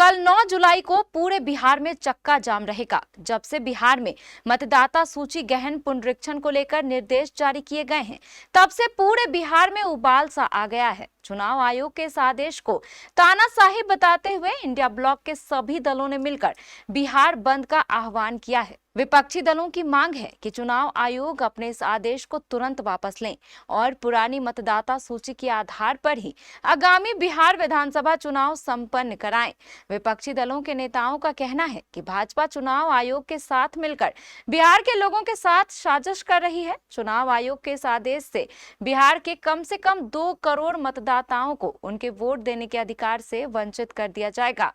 कल 9 जुलाई को पूरे बिहार में चक्का जाम रहेगा। जब से बिहार में मतदाता सूची गहन पुनरीक्षण को लेकर निर्देश जारी किए गए हैं, तब से पूरे बिहार में उबाल सा आ गया है। चुनाव आयोग के इस आदेश को तानाशाही बताते हुए इंडिया ब्लॉक के सभी दलों ने मिलकर बिहार बंद का आह्वान किया है। विपक्षी दलों की मांग है कि चुनाव आयोग अपने इस आदेश को तुरंत वापस लें और पुरानी मतदाता सूची के आधार पर ही आगामी बिहार विधानसभा चुनाव संपन्न कराएं। विपक्षी दलों के नेताओं का कहना है कि भाजपा चुनाव आयोग के साथ मिलकर बिहार के लोगों के साथ साजिश कर रही है। चुनाव आयोग के इस आदेश से बिहार के कम से कम 2 करोड़ मतदाताओं को उनके वोट देने के अधिकार से वंचित कर दिया जाएगा।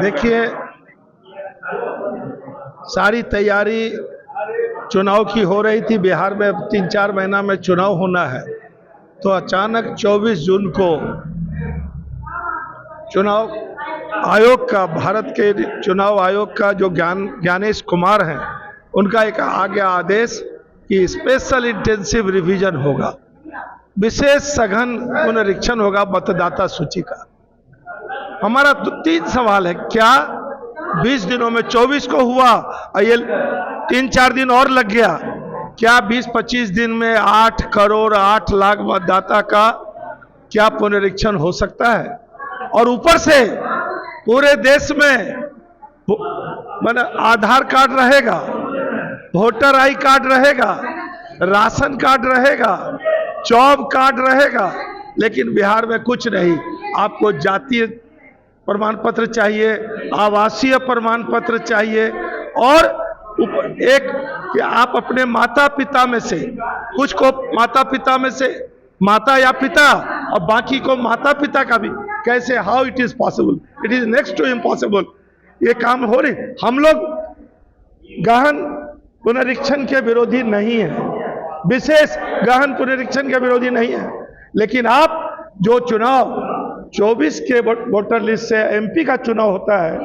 देखिए, सारी तैयारी चुनाव की हो रही थी। बिहार में 3-4 महीना में चुनाव होना है, तो अचानक 24 जून को चुनाव आयोग का, भारत के चुनाव आयोग का जो ज्ञानेश कुमार हैं, उनका एक आ गया आदेश कि स्पेशल इंटेंसिव रिवीजन होगा, विशेष सघन पुनरीक्षण होगा मतदाता सूची का। हमारा 3 सवाल है, क्या 20 दिनों में 24 को हुआ और ये 3-4 दिन और लग गया? क्या 20-25 दिन में 8 करोड़ 8 लाख मतदाता का क्या पुनरीक्षण हो सकता है? और ऊपर से पूरे देश में आधार कार्ड रहेगा, वोटर आई कार्ड रहेगा, राशन कार्ड रहेगा, जॉब कार्ड रहेगा, लेकिन बिहार में कुछ नहीं। आपको जातीय प्रमाण पत्र चाहिए, आवासीय प्रमाण पत्र चाहिए, और एक कि आप अपने माता पिता में से, कुछ को माता पिता में से माता या पिता और बाकी को माता पिता का भी। कैसे? How it is possible? It is next to impossible. ये काम हो रही। हम लोग गहन पुनरीक्षण के विरोधी नहीं है, विशेष गहन पुनरीक्षण के विरोधी नहीं है, लेकिन आप जो चुनाव 24 के वोटर लिस्ट से एमपी का चुनाव होता है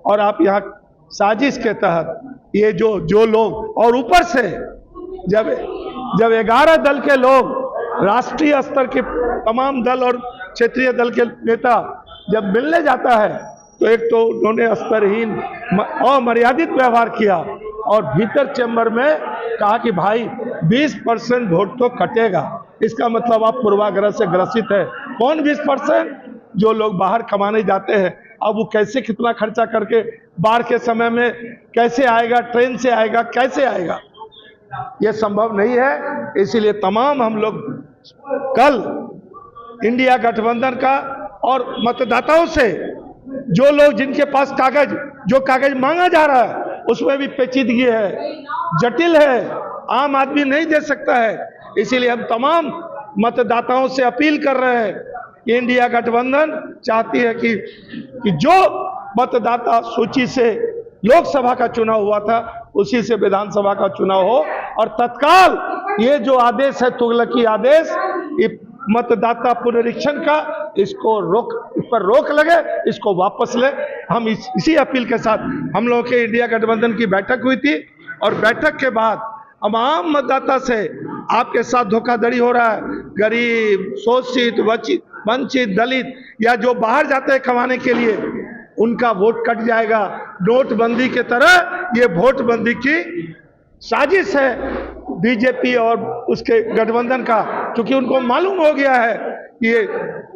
और आप यहाँ साजिश के तहत ये जो लोग, और ऊपर से जब 11 दल के लोग, राष्ट्रीय स्तर के तमाम दल और क्षेत्रीय दल के नेता जब मिलने जाता है, तो एक तो उन्होंने स्तरहीन अमर्यादित व्यवहार किया और भीतर चैम्बर में कहा कि भाई 20% वोट तो कटेगा। इसका मतलब आप पूर्वाग्रह से ग्रसित है। कौन 20%? जो लोग बाहर कमाने जाते हैं। अब वो कैसे, कितना खर्चा करके बाढ़ के समय में कैसे आएगा? ट्रेन से आएगा? कैसे आएगा? ये संभव नहीं है। इसीलिए तमाम हम लोग कल इंडिया गठबंधन का और मतदाताओं से, जो लोग जिनके पास जो कागज मांगा जा रहा है उसमें भी पेचीदगी है, जटिल है, आम आदमी नहीं दे सकता है। इसीलिए हम तमाम मतदाताओं से अपील कर रहे हैं कि इंडिया गठबंधन चाहती है कि जो मतदाता सूची से लोकसभा का चुनाव हुआ था उसी से विधानसभा का चुनाव हो, और तत्काल ये जो आदेश है, तुगलकी आदेश, मतदाता पुनरीक्षण का, इस पर रोक लगे, इसको वापस ले। हम इसी अपील के साथ हम लोगों के इंडिया गठबंधन की बैठक हुई थी, और बैठक के बाद हम आम मतदाता से, आपके साथ धोखाधड़ी हो रहा है, गरीब, शोषित, वंचित, दलित या जो बाहर जाते हैं कमाने के लिए, उनका वोट कट जाएगा। नोटबंदी के तरह ये वोटबंदी की साजिश है बीजेपी और उसके गठबंधन का, क्योंकि उनको मालूम हो गया है कि ये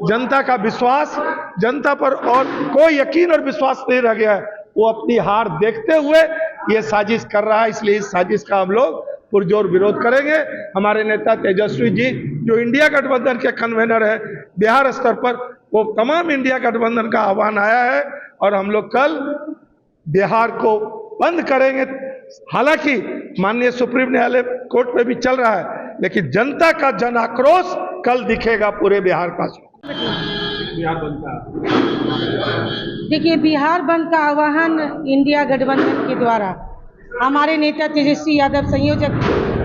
जनता का विश्वास, जनता पर और कोई यकीन और विश्वास नहीं रह गया है। वो अपनी हार देखते हुए ये साजिश कर रहा है। इसलिए इस साजिश का हम लोग पुरजोर विरोध करेंगे। हमारे नेता तेजस्वी जी, जो इंडिया गठबंधन के कन्वेनर है बिहार स्तर पर, वो तमाम इंडिया गठबंधन का आह्वान आया है, और हम लोग कल बिहार को बंद करेंगे। हालांकि माननीय सुप्रीम न्यायालय कोर्ट में भी चल रहा है, लेकिन जनता का जन आक्रोश कल दिखेगा पूरे बिहार का। देखिए, बिहार बंद का आह्वान इंडिया गठबंधन के द्वारा हमारे नेता तेजस्वी यादव, संयोजक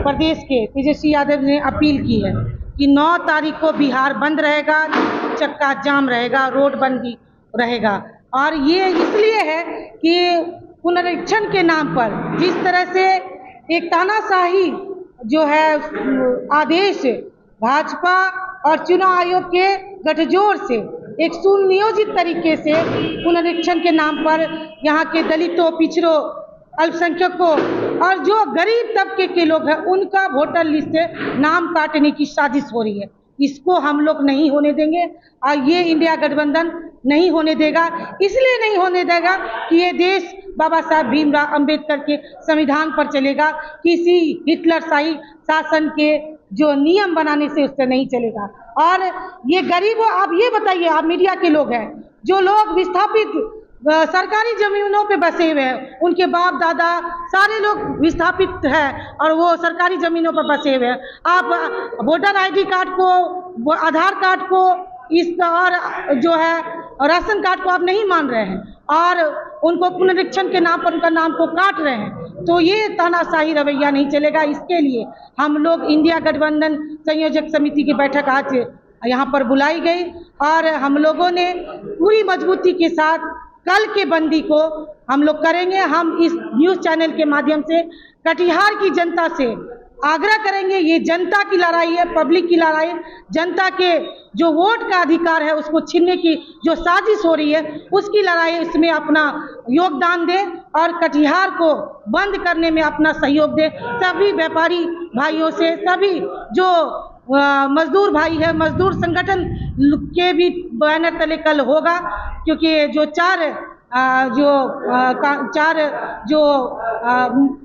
प्रदेश के तेजस्वी यादव ने अपील की है कि 9 तारीख को बिहार बंद रहेगा, चक्का जाम रहेगा, रोड बंदी रहेगा। और ये इसलिए है कि पुनरीक्षण के नाम पर जिस तरह से एक तानाशाही जो है आदेश भाजपा और चुनाव आयोग के गठजोड़ से एक सुनियोजित तरीके से पुनरीक्षण के नाम पर यहाँ के दलितों, पिछड़ों, अल्पसंख्यकों और जो गरीब तबके के लोग हैं उनका वोटर लिस्ट से नाम काटने की साजिश हो रही है। इसको हम लोग नहीं होने देंगे और ये इंडिया गठबंधन नहीं होने देगा। इसलिए नहीं होने देगा कि ये देश बाबा साहब भीमराव अंबेडकर के संविधान पर चलेगा, किसी हिटलरशाही शासन के जो नियम बनाने से उससे नहीं चलेगा। और ये गरीबों, आप ये बताइए, आप मीडिया के लोग हैं, जो लोग विस्थापित सरकारी जमीनों पे बसे हुए हैं, उनके बाप दादा सारे लोग विस्थापित हैं और वो सरकारी जमीनों पर बसे हुए हैं। आप वोटर आईडी कार्ड को, आधार कार्ड को, इस और जो है राशन कार्ड को आप नहीं मान रहे हैं और उनको पुनरीक्षण के नाम पर उनका नाम को काट रहे हैं, तो ये तानाशाही रवैया नहीं चलेगा। इसके लिए हम लोग इंडिया गठबंधन संयोजक समिति की बैठक आज यहाँ पर बुलाई गई और हम लोगों ने पूरी मजबूती के साथ कल के बंदी को हम लोग करेंगे। हम इस न्यूज़ चैनल के माध्यम से कटिहार की जनता से आग्रह करेंगे, ये जनता की लड़ाई है, पब्लिक की लड़ाई, जनता के जो वोट का अधिकार है उसको छीनने की जो साजिश हो रही है उसकी लड़ाई, इसमें अपना योगदान दें और कटिहार को बंद करने में अपना सहयोग दें। सभी व्यापारी भाइयों से, सभी जो मजदूर भाई है, मजदूर संगठन के भी बैनर तले कल होगा, क्योंकि जो चार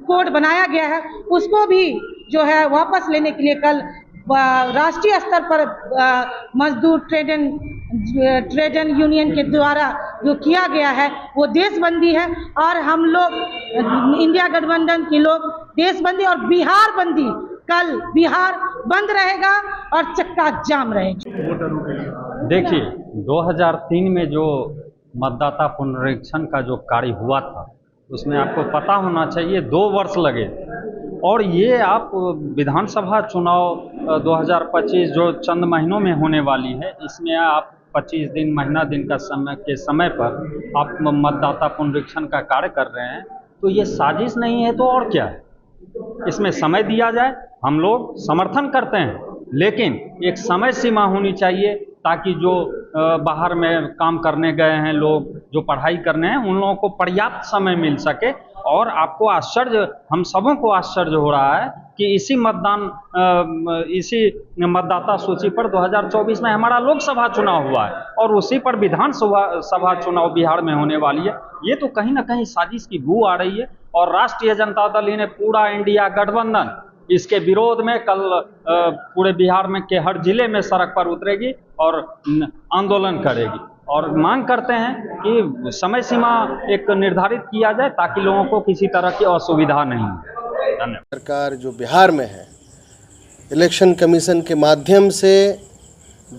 कोड बनाया गया है उसको भी जो है वापस लेने के लिए कल राष्ट्रीय स्तर पर मजदूर ट्रेड एंड यूनियन के द्वारा जो किया गया है वो देशबंदी है और हम लोग इंडिया गठबंधन के लोग देशबंदी और बिहार बंदी, कल बिहार बंद रहेगा और चक्का जाम रहेगा। देखिए, 2003 में जो मतदाता पुनरीक्षण का जो कार्य हुआ था उसमें आपको पता होना चाहिए 2 वर्ष लगे और ये आप विधानसभा चुनाव 2025 जो चंद महीनों में होने वाली है, इसमें आप 25 दिन, महीना दिन का समय पर आप मतदाता पुनरीक्षण का कार्य कर रहे हैं, तो ये साजिश नहीं है तो और क्या है। इसमें समय दिया जाए, हम लोग समर्थन करते हैं, लेकिन एक समय सीमा होनी चाहिए ताकि जो बाहर में काम करने गए हैं लोग, जो पढ़ाई करने हैं, उन लोगों को पर्याप्त समय मिल सके। और आपको आश्चर्य, हम सबों को आश्चर्य हो रहा है कि इसी मतदाता सूची पर 2024 में हमारा लोकसभा चुनाव हुआ है और उसी पर विधानसभा चुनाव बिहार में होने वाली है। ये तो कहीं ना कहीं साजिश की बू आ रही है और राष्ट्रीय जनता दल ने पूरा इंडिया गठबंधन इसके विरोध में कल पूरे बिहार में के हर जिले में सड़क पर उतरेगी और आंदोलन करेगी और मांग करते हैं कि समय सीमा एक निर्धारित किया जाए ताकि लोगों को किसी तरह की असुविधा नहीं हो। धन्यवाद। सरकार जो बिहार में है, इलेक्शन कमीशन के माध्यम से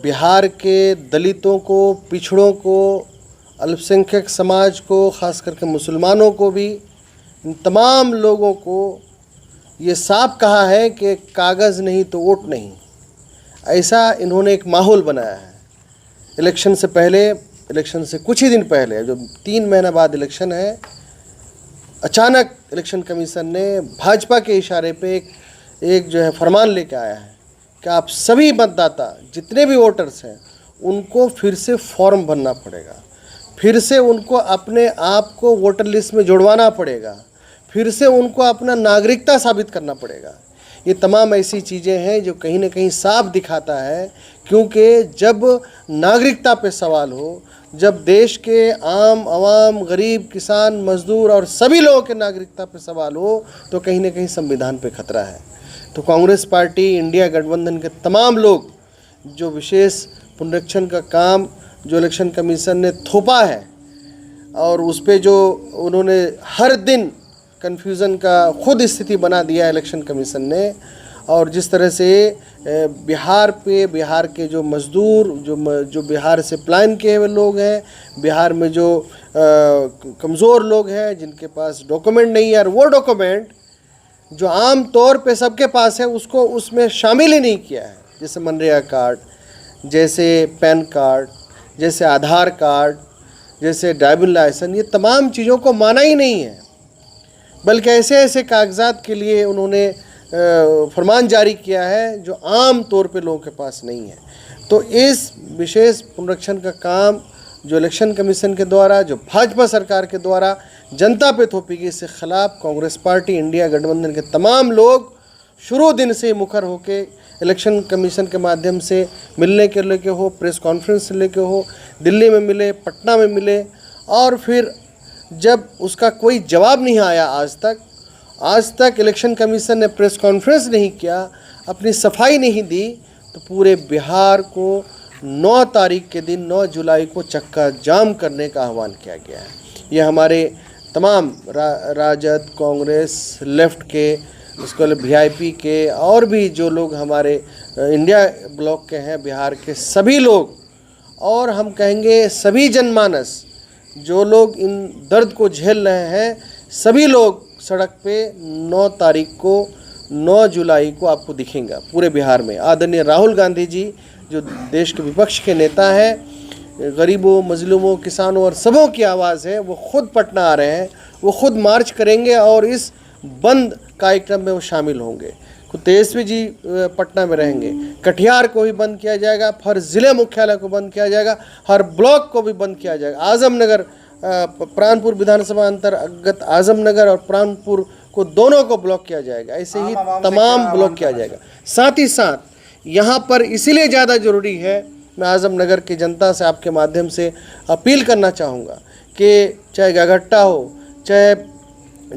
बिहार के दलितों को, पिछड़ों को, अल्पसंख्यक समाज को, खास करके मुसलमानों को भी, इन तमाम लोगों को ये साफ कहा है कि कागज़ नहीं तो वोट नहीं। ऐसा इन्होंने एक माहौल बनाया है। इलेक्शन से पहले, इलेक्शन से कुछ ही दिन पहले, जो 3 महीना बाद इलेक्शन है, अचानक इलेक्शन कमीशन ने भाजपा के इशारे पे एक जो है फरमान लेके आया है कि आप सभी मतदाता, जितने भी वोटर्स हैं, उनको फिर से फॉर्म भरना पड़ेगा, फिर से उनको अपने आप को वोटर लिस्ट में जुड़वाना पड़ेगा, फिर से उनको अपना नागरिकता साबित करना पड़ेगा। ये तमाम ऐसी चीज़ें हैं जो कहीं ना कहीं साफ दिखाता है, क्योंकि जब नागरिकता पे सवाल हो, जब देश के आम आवाम, गरीब, किसान, मजदूर और सभी लोगों के नागरिकता पे सवाल हो, तो कहीं ना कहीं संविधान पे खतरा है। तो कांग्रेस पार्टी, इंडिया गठबंधन के तमाम लोग जो विशेष पुनरीक्षण का काम जो इलेक्शन कमीशन ने थोपा है और उस पर जो उन्होंने हर दिन कन्फ्यूज़न का खुद स्थिति बना दिया है इलेक्शन कमीशन ने, और जिस तरह से बिहार के जो मज़दूर, जो बिहार से पलायन किए हुए लोग हैं, बिहार में जो कमज़ोर लोग हैं जिनके पास डॉक्यूमेंट नहीं है, और वो डॉक्यूमेंट जो आम तौर पे सबके पास है उसको उसमें शामिल ही नहीं किया है, जैसे मनरेगा कार्ड, जैसे पैन कार्ड, जैसे आधार कार्ड, जैसे ड्राइविंग लाइसेंस, ये तमाम चीज़ों को माना ही नहीं है, बल्कि ऐसे ऐसे कागजात के लिए उन्होंने फरमान जारी किया है जो आम तौर पे लोगों के पास नहीं है। तो इस विशेष पुनरीक्षण का काम जो इलेक्शन कमीशन के द्वारा, जो भाजपा सरकार के द्वारा जनता पे थोपी गई, इसके खिलाफ कांग्रेस पार्टी, इंडिया गठबंधन के तमाम लोग शुरू दिन से मुखर होके इलेक्शन कमीशन के माध्यम से मिलने के लेके हो, प्रेस कॉन्फ्रेंस लेके हो, दिल्ली में मिले, पटना में मिले, और फिर जब उसका कोई जवाब नहीं आया आज तक इलेक्शन कमीशन ने प्रेस कॉन्फ्रेंस नहीं किया, अपनी सफाई नहीं दी, तो पूरे बिहार को 9 तारीख के दिन 9 जुलाई को चक्का जाम करने का आह्वान किया गया है। ये हमारे तमाम राजद, कांग्रेस, लेफ्ट के, उसके लिए वीआईपी के और भी जो लोग हमारे इंडिया ब्लॉक के हैं, बिहार के सभी लोग, और हम कहेंगे सभी जनमानस जो लोग इन दर्द को झेल रहे हैं, सभी लोग सड़क पे 9 तारीख को 9 जुलाई को आपको दिखेंगे पूरे बिहार में। आदरणीय राहुल गांधी जी जो देश के विपक्ष के नेता हैं, गरीबों, मजलूमों, किसानों और सबों की आवाज़ है, वो खुद पटना आ रहे हैं, वो खुद मार्च करेंगे और इस बंद कार्यक्रम में वो शामिल होंगे। खुद तेजस्वी जी पटना में रहेंगे। कटिहार को भी बंद किया जाएगा, हर ज़िले मुख्यालय को बंद किया जाएगा, हर ब्लॉक को भी बंद किया जाएगा। आजमनगर, प्राणपुर विधानसभा अंतर्गत आजमनगर और प्राणपुर को दोनों को ब्लॉक किया जाएगा। ऐसे ही तमाम ब्लॉक किया जाएगा। साथ ही साथ यहाँ पर इसीलिए ज़्यादा ज़रूरी है, मैं आजमनगर की जनता से आपके माध्यम से अपील करना चाहूँगा कि चाहे गाघट्टा हो, चाहे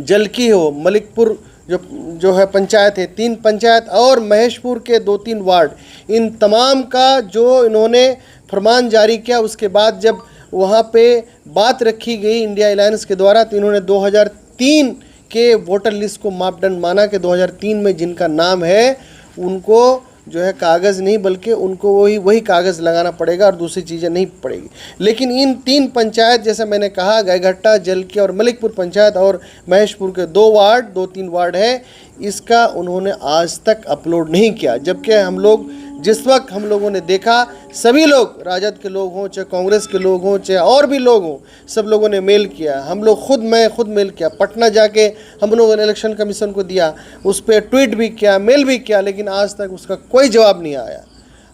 जलकी हो, मलिकपुर जो है पंचायत है, 3 पंचायत और महेशपुर के 2-3 वार्ड, इन तमाम का जो इन्होंने फरमान जारी किया, उसके बाद जब वहाँ पे बात रखी गई इंडिया अलायंस के द्वारा, तो इन्होंने 2003 के वोटर लिस्ट को मापदंड माना कि 2003 में जिनका नाम है उनको जो है कागज़ नहीं बल्कि उनको वही कागज़ लगाना पड़ेगा और दूसरी चीज़ें नहीं पड़ेगी। लेकिन इन 3 पंचायत, जैसे मैंने कहा, गायघट्टा, जलकी और मलिकपुर पंचायत और महेशपुर के 2-3 वार्ड है, इसका उन्होंने आज तक अपलोड नहीं किया। जबकि हम लोग जिस वक्त हम लोगों ने देखा, सभी लोग, राजद के लोग हों, चाहे कांग्रेस के लोग हों, चाहे और भी लोग हों, सब लोगों ने मेल किया। हम लोग मैं खुद मेल किया, पटना जाके हम लोगों ने इलेक्शन कमीशन को दिया, उस पर ट्वीट भी किया, मेल भी किया, लेकिन आज तक उसका कोई जवाब नहीं आया।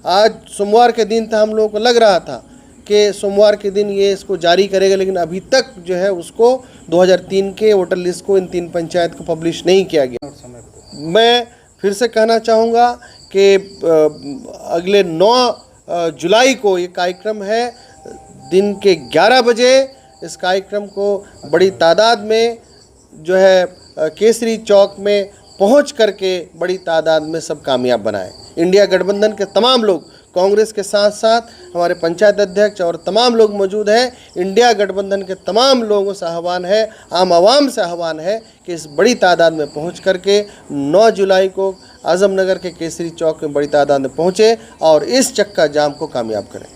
आज सोमवार के दिन था, हम लोगों को लग रहा था कि सोमवार के दिन ये इसको जारी करेगा, लेकिन अभी तक जो है उसको 2003 के वोटर लिस्ट को इन 3 पंचायत को पब्लिश नहीं किया गया। मैं फिर से कहना चाहूँगा कि अगले 9 जुलाई को ये कार्यक्रम है, दिन के 11 बजे। इस कार्यक्रम को बड़ी तादाद में जो है केसरी चौक में पहुंच करके बड़ी तादाद में सब कामयाब बनाएं। इंडिया गठबंधन के तमाम लोग, कांग्रेस के साथ साथ हमारे पंचायत अध्यक्ष और तमाम लोग मौजूद हैं। इंडिया गठबंधन के तमाम लोगों से आह्वान है, आम आवाम से आह्वान है कि इस बड़ी तादाद में पहुंच करके 9 जुलाई को आजमनगर के केसरी चौक में बड़ी तादाद में पहुंचे और इस चक्का जाम को कामयाब करें।